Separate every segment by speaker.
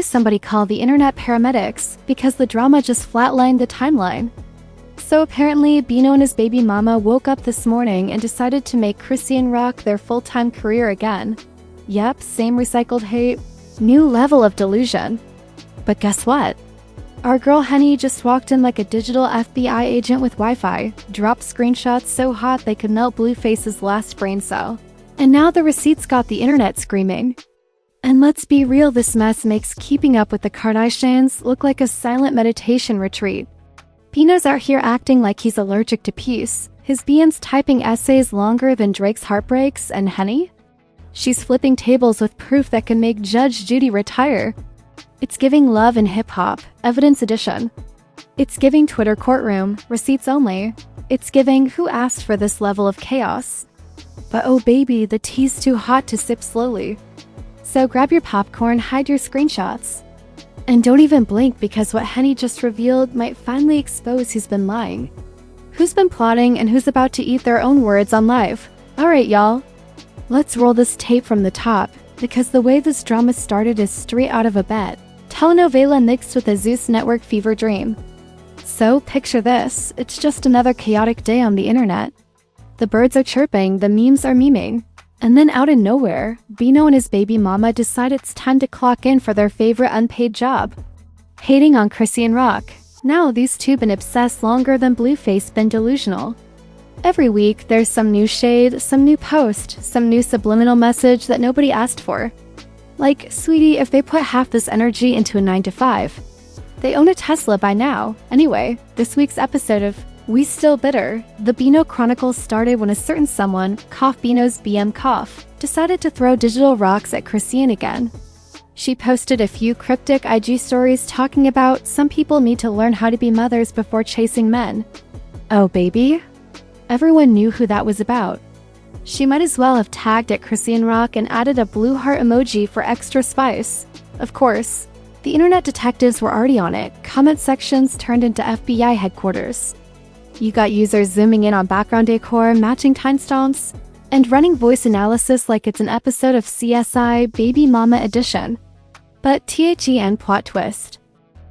Speaker 1: somebody call the internet paramedics because the drama just flatlined the timeline. So apparently, Bino and his baby mama woke up this morning and decided to make Chrisean Rock their full-time career again. Yep, same recycled hate, new level of delusion. But guess what? Our girl Henny just walked in like a digital FBI agent with Wi-Fi, dropped screenshots so hot they could melt Blueface's last brain cell. And now the receipts got the internet screaming. And let's be real, this mess makes keeping up with the Kardashians look like a silent meditation retreat. Bino's out here acting like he's allergic to peace. His BM's typing essays longer than Drake's heartbreaks, and Henny? She's flipping tables with proof that can make Judge Judy retire. It's giving Love and Hip Hop, Evidence Edition. It's giving Twitter courtroom, receipts only. It's giving who asked for this level of chaos. But oh baby, the tea's too hot to sip slowly. So grab your popcorn, hide your screenshots. And don't even blink, because what Henny just revealed might finally expose who's been lying. Who's been plotting and who's about to eat their own words on live. Alright y'all, let's roll this tape from the top, because the way this drama started is straight out of a bet. Telenovela mixed with a Zeus Network fever dream. So picture this, it's just another chaotic day on the internet. The birds are chirping, the memes are memeing. And then out of nowhere, Bino and his baby mama decide it's time to clock in for their favorite unpaid job. Hating on Chrisean Rock. Now these two been obsessed longer than Blueface been delusional. Every week there's some new shade, some new post, some new subliminal message that nobody asked for. Like, sweetie, if they put half this energy into a 9-to-5, they own a Tesla by now. Anyway, this week's episode of We Still Bitter, the Bino Chronicles started when a certain someone, cough Bino's BM cough, decided to throw digital rocks at Chrisean again. She posted a few cryptic IG stories talking about some people need to learn how to be mothers before chasing men. Oh baby? Everyone knew who that was about. She might as well have tagged at Chrisean Rock and added a blue heart emoji for extra spice. Of course, the internet detectives were already on it. Comment sections turned into FBI headquarters. You got users zooming in on background decor, matching timestamps, and running voice analysis like it's an episode of CSI Baby Mama Edition. But THEN plot twist.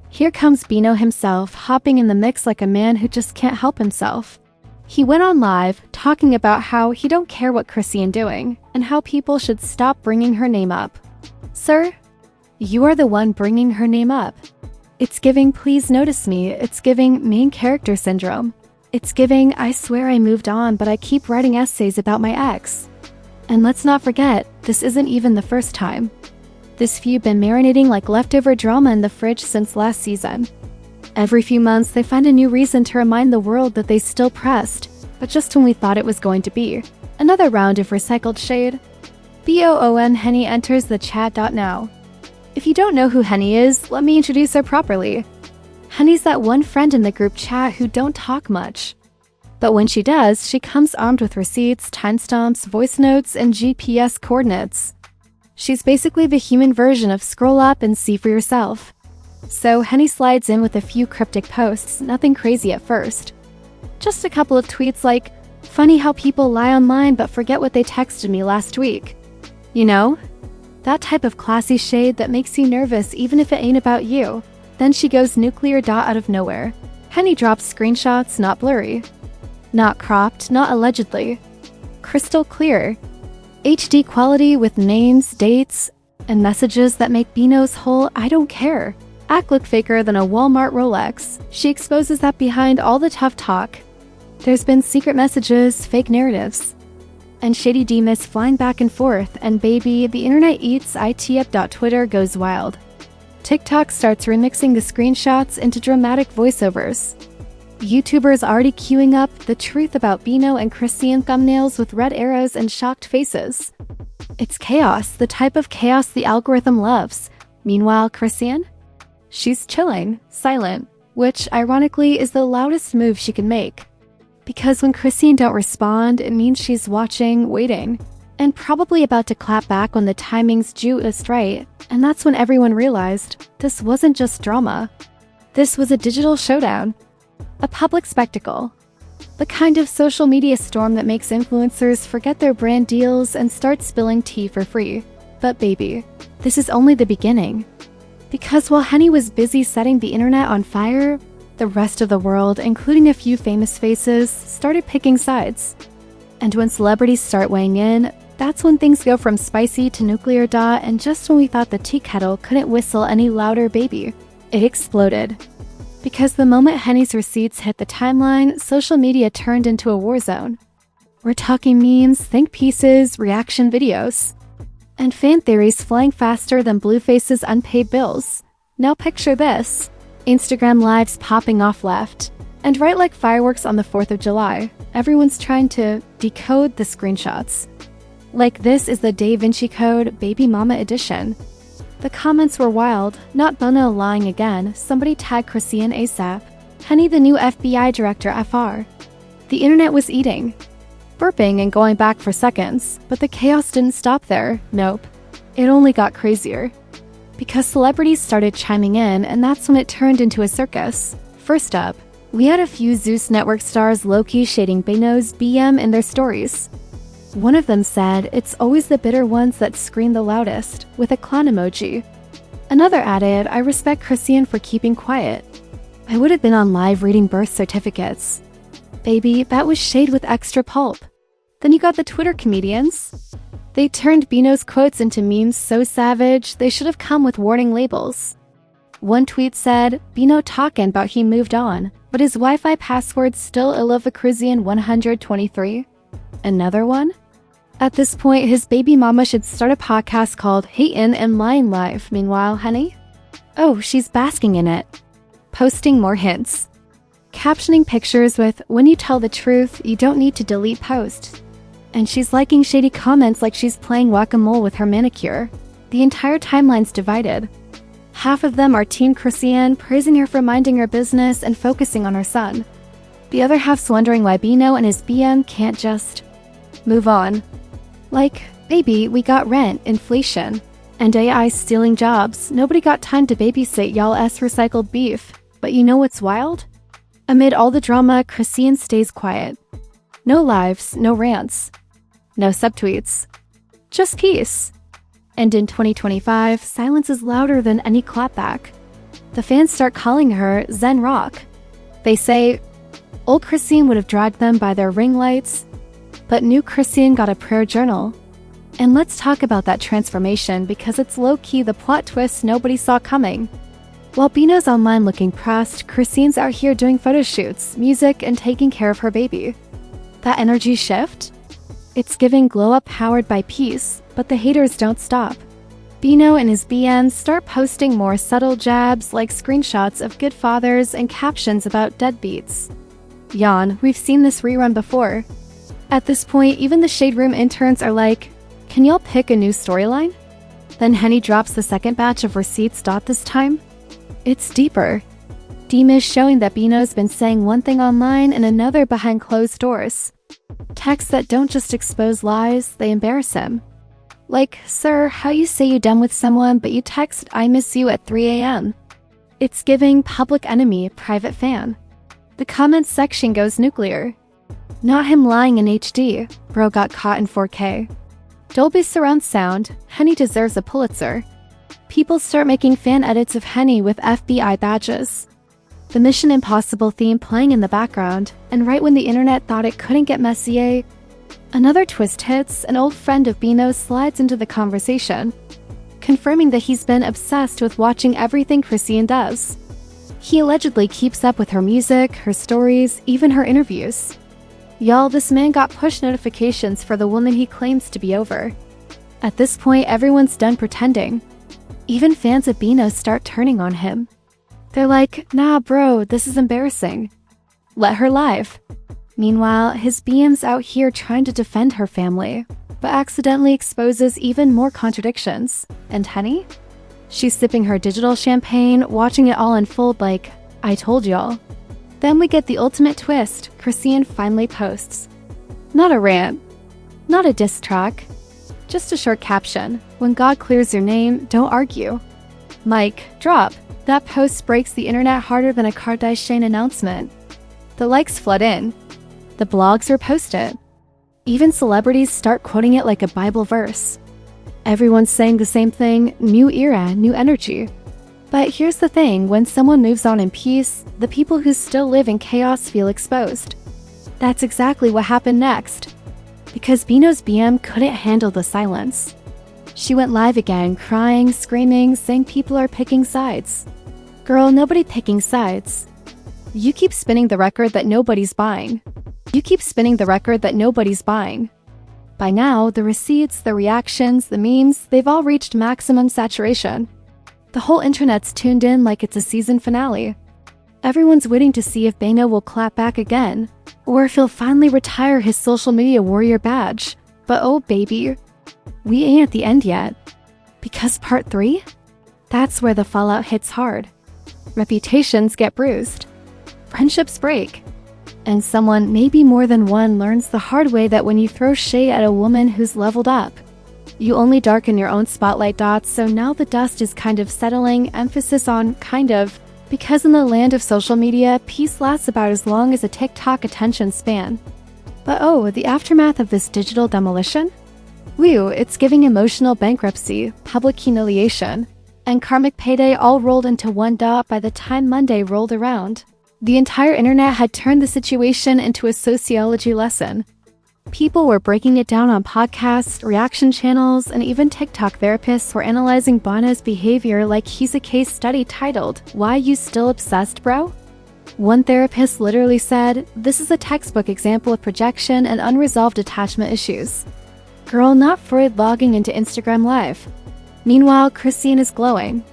Speaker 1: Here comes Bino himself, hopping in the mix like a man who just can't help himself. He went on live, talking about how he don't care what Chrisean doing, and how people should stop bringing her name up. Sir, you are the one bringing her name up. It's giving please notice me, it's giving main character syndrome. It's giving I swear I moved on but I keep writing essays about my ex. And let's not forget, this isn't even the first time. This feud been marinating like leftover drama in the fridge since last season. Every few months they find a new reason to remind the world that they still pressed, but just when we thought it was going to be. Another round of recycled shade. BOON Henny enters the chat now. If you don't know who Henny is, let me introduce her properly. Henny's that one friend in the group chat who don't talk much. But when she does, she comes armed with receipts, timestamps, voice notes, and GPS coordinates. She's basically the human version of scroll up and see for yourself. So Henny slides in with a few cryptic posts, nothing crazy at first. Just a couple of tweets like, funny how people lie online but forget what they texted me last week. You know? That type of classy shade that makes you nervous even if it ain't about you. Then she goes nuclear dot out of nowhere. Henny drops screenshots, not blurry. Not cropped, not allegedly. Crystal clear. HD quality with names, dates, and messages that make Bino's whole I don't care act look faker than a Walmart Rolex. She exposes that behind all the tough talk, there's been secret messages, fake narratives, and shady demons flying back and forth, and baby, the internet eats IT up. Twitter goes wild. TikTok starts remixing the screenshots into dramatic voiceovers. YouTubers already queuing up the truth about Bino and Chrisean thumbnails with red arrows and shocked faces. It's chaos, the type of chaos the algorithm loves. Meanwhile, Chrisean? She's chilling, silent, which ironically is the loudest move she can make. Because when Chrisean don't respond, it means she's watching, waiting, and probably about to clap back when the timing's just right. And that's when everyone realized this wasn't just drama. This was a digital showdown. A public spectacle. The kind of social media storm that makes influencers forget their brand deals and start spilling tea for free. But baby, this is only the beginning. Because while Henny was busy setting the internet on fire, the rest of the world, including a few famous faces, started picking sides. And when celebrities start weighing in, that's when things go from spicy to nuclear dot, and just when we thought the tea kettle couldn't whistle any louder, baby, it exploded. Because the moment Henny's receipts hit the timeline, social media turned into a war zone. We're talking memes, think pieces, reaction videos, and fan theories flying faster than Blueface's unpaid bills. Now picture this: Instagram lives popping off left and right like fireworks on the 4th of July. Everyone's trying to decode the screenshots. Like, this is the Da Vinci Code Baby Mama edition. The comments were wild. Not Bino lying again. Somebody tag Chrisean ASAP. Henny the new FBI director FR. The internet was eating, burping and going back for seconds, but the chaos didn't stop there. Nope. It only got crazier. Because celebrities started chiming in, and that's when it turned into a circus. First up, we had a few Zeus Network stars low-key shading Bino's BM in their stories. One of them said, "It's always the bitter ones that scream the loudest," with a clown emoji. Another added, "I respect Chrisean for keeping quiet. I would have been on live reading birth certificates." Baby, that was shade with extra pulp. Then you got the Twitter comedians. They turned Bino's quotes into memes so savage, they should have come with warning labels. One tweet said, "Bino talking about he moved on, but his Wi-Fi password's still Chrisean 123. Another one? At this point, his baby mama should start a podcast called Hatin' and Lying Live. Meanwhile, Henny? Oh, she's basking in it. Posting more hints. Captioning pictures with, "When you tell the truth, you don't need to delete posts." And she's liking shady comments like she's playing whack-a-mole with her manicure. The entire timeline's divided. Half of them are Team Chrisean, praising her for minding her business and focusing on her son. The other half's wondering why Bino and his BM can't just move on. Like, baby, we got rent, inflation, and AI stealing jobs. Nobody got time to babysit y'all's recycled beef. But you know what's wild? Amid all the drama, Chrisean stays quiet. No lives, no rants, no subtweets. Just peace. And in 2025, silence is louder than any clapback. The fans start calling her Zen Rock. They say, old Chrisean would have dragged them by their ring lights, but new Chrisean got a prayer journal. And let's talk about that transformation, because it's low-key the plot twist nobody saw coming. While Bino's online looking pressed, Chrisean's out here doing photo shoots, music, and taking care of her baby. That energy shift? It's giving glow-up powered by peace, but the haters don't stop. Bino and his BMs start posting more subtle jabs like screenshots of good fathers and captions about deadbeats. Yawn, we've seen this rerun before. At this point, even the Shade Room interns are like, "Can y'all pick a new storyline?" Then Henny drops the second batch of receipts. This time, it's deeper. Deem is showing that Bino's been saying one thing online and another behind closed doors. Texts that don't just expose lies, they embarrass him. Like, "Sir, how you say you done with someone, but you text 'I miss you' at 3 a.m. It's giving public enemy, private fan. The comments section goes nuclear. Not him lying in HD, bro got caught in 4K. Dolby surround sound, Henny deserves a Pulitzer. People start making fan edits of Henny with FBI badges. The Mission Impossible theme playing in the background, and right when the internet thought it couldn't get messier, another twist hits. An old friend of Bino's slides into the conversation, confirming that he's been obsessed with watching everything Chrisean does. He allegedly keeps up with her music, her stories, even her interviews. Y'all, this man got push notifications for the woman he claims to be over. At this point, everyone's done pretending. Even fans of Bino start turning on him. They're like, "Nah, bro, this is embarrassing. Let her live." Meanwhile, his BM's out here trying to defend her family, but accidentally exposes even more contradictions. And Henny? She's sipping her digital champagne, watching it all unfold like, "I told y'all." Then we get the ultimate twist. Chrisean finally posts. Not a rant, not a diss track, just a short caption. "When God clears your name, don't argue." Mic drop. That post breaks the internet harder than a Kardashian announcement. The likes flood in. The blogs repost it. Even celebrities start quoting it like a Bible verse. Everyone's saying the same thing: new era, new energy. But here's the thing, when someone moves on in peace, the people who still live in chaos feel exposed. That's exactly what happened next. Because Bino's BM couldn't handle the silence. She went live again, crying, screaming, saying people are picking sides. Girl, nobody picking sides. You keep spinning the record that nobody's buying. You keep spinning the record that nobody's buying. By now, the receipts, the reactions, the memes, they've all reached maximum saturation. The whole internet's tuned in like it's a season finale. Everyone's waiting to see if Bino will clap back again, or if he'll finally retire his social media warrior badge. But oh baby, we ain't at the end yet. Because part 3? That's where the fallout hits hard. Reputations get bruised. Friendships break. And someone, maybe more than one, learns the hard way that when you throw shade at a woman who's leveled up, you only darken your own spotlight dots, so now the dust is kind of settling, emphasis on kind of, because in the land of social media, peace lasts about as long as a TikTok attention span. But oh, the aftermath of this digital demolition? Whew, it's giving emotional bankruptcy, public humiliation, and karmic payday all rolled into one dot by the time Monday rolled around. The entire internet had turned the situation into a sociology lesson. People were breaking it down on podcasts, reaction channels, and even TikTok therapists were analyzing Bino's behavior like he's a case study titled, "Why You Still Obsessed, Bro?" One therapist literally said, "This is a textbook example of projection and unresolved attachment issues." Girl, not Freud logging into Instagram Live. Meanwhile, Chrisean is glowing.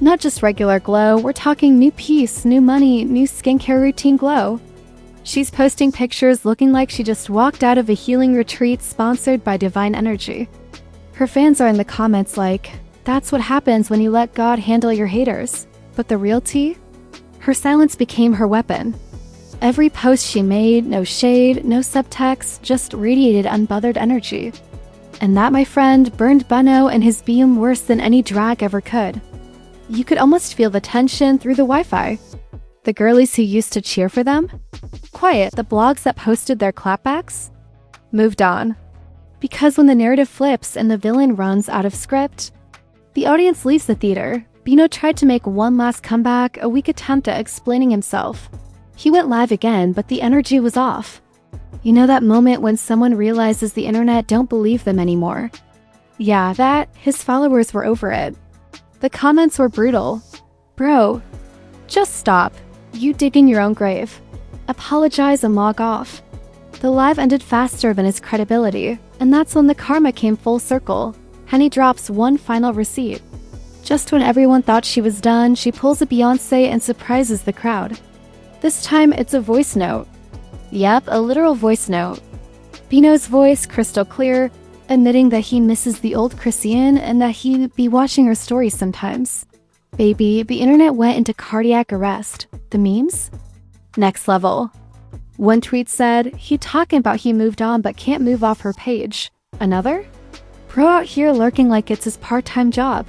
Speaker 1: Not just regular glow, we're talking new peace, new money, new skincare routine glow. She's posting pictures looking like she just walked out of a healing retreat sponsored by Divine Energy. Her fans are in the comments like, "That's what happens when you let God handle your haters." But the real tea? Her silence became her weapon. Every post she made, no shade, no subtext, just radiated unbothered energy. And that, my friend, burned Bino and his beam worse than any drag ever could. You could almost feel the tension through the Wi-Fi. The girlies who used to cheer for them? Quiet. The blogs that posted their clapbacks? Moved on. Because when the narrative flips and the villain runs out of script, the audience leaves the theater. Bino tried to make one last comeback, a weak attempt at explaining himself. He went live again, but the energy was off. You know that moment when someone realizes the internet don't believe them anymore? Yeah, that, his followers were over it. The comments were brutal. "Bro, just stop. You digging your own grave. Apologize and log off." The live ended faster than his credibility, and that's when the karma came full circle. Henny drops one final receipt. Just when everyone thought she was done, she pulls a Beyoncé and surprises the crowd. This time, it's a voice note. Yep, a literal voice note. Bino's voice, crystal clear, admitting that he misses the old Chrisean and that he'd be watching her stories sometimes. Baby, the internet went into cardiac arrest. The memes? Next level. One tweet said, "He talking about he moved on but can't move off her page." Another? "Pro out here lurking like it's his part-time job."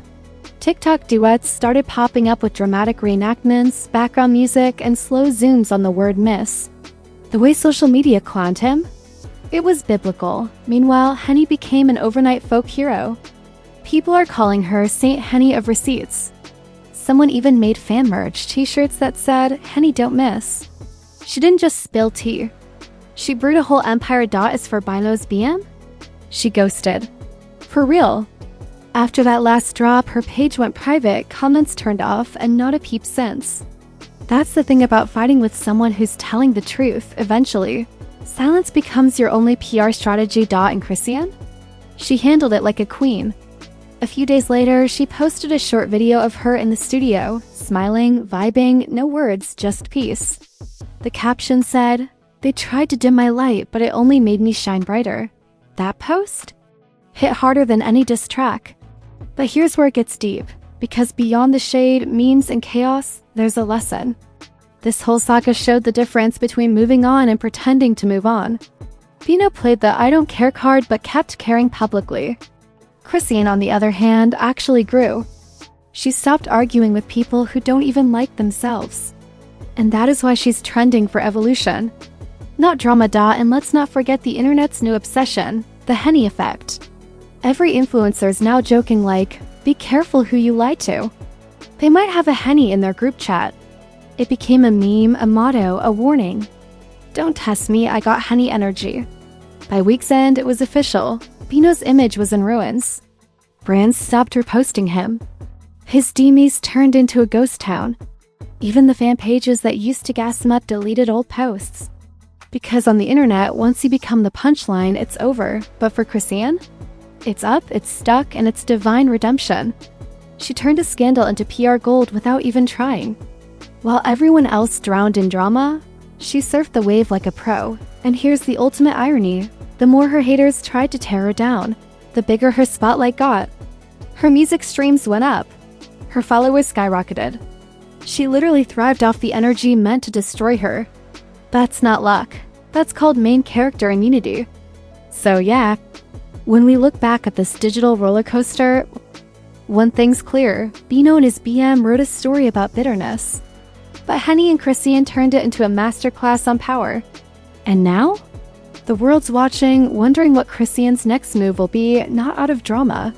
Speaker 1: TikTok duets started popping up with dramatic reenactments, background music, and slow zooms on the word miss. The way social media clowned him? It was biblical. Meanwhile, Henny became an overnight folk hero. People are calling her Saint Henny of Receipts. Someone even made fan merch, t-shirts that said, "Henny don't miss." She didn't just spill tea. She brewed a whole empire. As for Bino's BM? She ghosted. For real. After that last drop, her page went private, comments turned off, and not a peep since. That's the thing about fighting with someone who's telling the truth, eventually. Silence becomes your only PR strategy. In Chrisean? She handled it like a queen. A few days later, she posted a short video of her in the studio, smiling, vibing, no words, just peace. The caption said, "They tried to dim my light, but it only made me shine brighter." That post? Hit harder than any diss track. But here's where it gets deep, because beyond the shade, memes, and chaos, there's a lesson. This whole saga showed the difference between moving on and pretending to move on. Bino played the "I don't care" card but kept caring publicly. Chrisean, on the other hand, actually grew. She stopped arguing with people who don't even like themselves. And that is why she's trending for evolution. Not drama. And let's not forget the internet's new obsession, the Henny effect. Every influencer is now joking like, "Be careful who you lie to." They might have a Henny in their group chat. It became a meme, a motto, a warning. Don't test me, I got Henny energy. By week's end, it was official. Bino's image was in ruins. Brands stopped reposting him. His DMs turned into a ghost town. Even the fan pages that used to gas him up deleted old posts. Because on the internet, once you become the punchline, it's over. But for Chrisean, it's up, it's stuck, and it's divine redemption. She turned a scandal into PR gold without even trying. While everyone else drowned in drama, she surfed the wave like a pro. And here's the ultimate irony. The more her haters tried to tear her down, the bigger her spotlight got. Her music streams went up. Her followers skyrocketed. She literally thrived off the energy meant to destroy her. That's not luck. That's called main character immunity. So yeah, when we look back at this digital roller coaster, one thing's clear. Bino and his BM wrote a story about bitterness. But Henny and Chrisean turned it into a masterclass on power. And now? The world's watching, wondering what Chrisean's next move will be, not out of drama,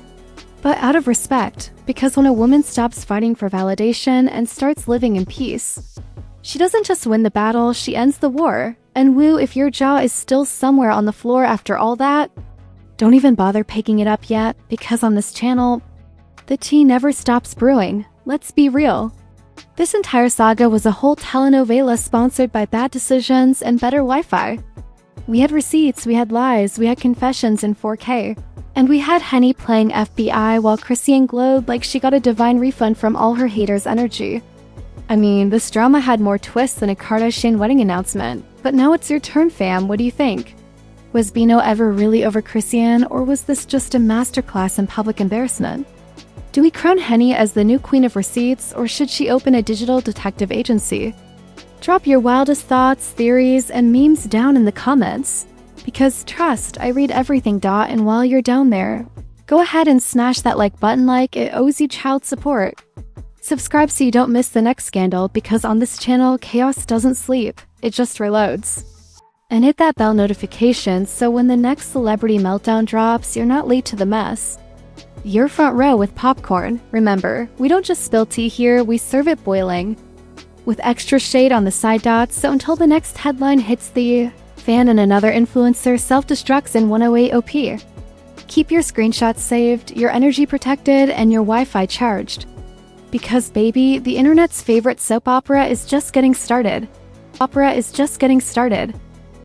Speaker 1: but out of respect. Because when a woman stops fighting for validation and starts living in peace, she doesn't just win the battle, she ends the war. And woo, if your jaw is still somewhere on the floor after all that, don't even bother picking it up yet, because on this channel, the tea never stops brewing. Let's be real. This entire saga was a whole telenovela sponsored by bad decisions and better Wi-Fi. We had receipts, we had lies, we had confessions in 4K. And we had Henny playing FBI while Chrisean glowed like she got a divine refund from all her haters' energy. I mean, this drama had more twists than a Kardashian wedding announcement. But now it's your turn, fam. What do you think? Was Bino ever really over Chrisean, or was this just a masterclass in public embarrassment? Do we crown Henny as the new queen of receipts, or should she open a digital detective agency? Drop your wildest thoughts, theories, and memes down in the comments. Because trust, I read everything, and while you're down there, go ahead and smash that like button like it owes you child support. Subscribe so you don't miss the next scandal, because on this channel, chaos doesn't sleep, it just reloads. And hit that bell notification so when the next celebrity meltdown drops, you're not late to the mess. You're front row with popcorn. Remember, we don't just spill tea here, we serve it boiling, with extra shade on the side dots, so until the next headline hits the fan and another influencer self-destructs in 108 OP. Keep your screenshots saved, your energy protected, and your Wi-Fi charged. Because baby, the internet's favorite soap opera is just getting started. Opera is just getting started.